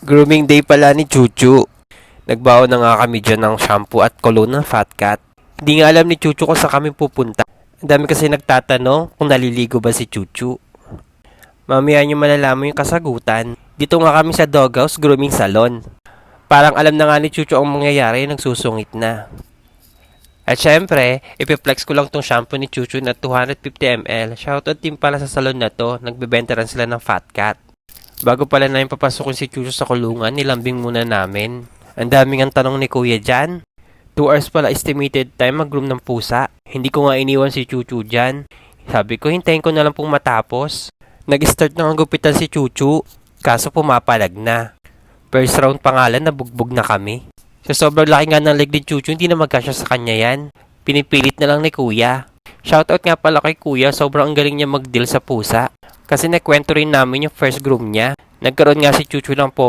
Grooming day pala ni Chuchu. Nagbaon na nga kami dyan ng shampoo at cologne ng Fat Cat. Hindi nga alam ni Chuchu kung saan kami pupunta. Ang dami kasi nagtatanong kung naliligo ba si Chuchu. Mamaya nyo malalaman yung kasagutan. Dito nga kami sa Doghouse Grooming Salon. Parang alam na nga ni Chuchu ang mangyayari, nagsusungit na. At syempre, ipiplex ko lang tong shampoo ni Chuchu na 250 ml. Shoutout din pala sa salon na to, nagbebenta rin sila ng Fat Cat. Bago pala namin papasukin si Chuchu sa kulungan, nilambing muna namin. Ang daming ang tanong ni Kuya dyan. 2 hours pala estimated time mag-groom ng pusa. Hindi ko nga iniwan si Chuchu dyan. Sabi ko, hintayin ko na lang pong matapos. Nag-start na ang gupitan si Chuchu, kaso pumapalag na. First round pangalan, nabugbog na kami. Sa sobrang laki nga ng leg ni Chuchu, hindi na magkasya sa kanya yan. Pinipilit na lang ni Kuya. Shoutout nga pala kay Kuya, sobrang galing niya mag-deal sa pusa. Kasi nakwento rin namin yung first groom niya. Nagkaroon nga si Chuchu ng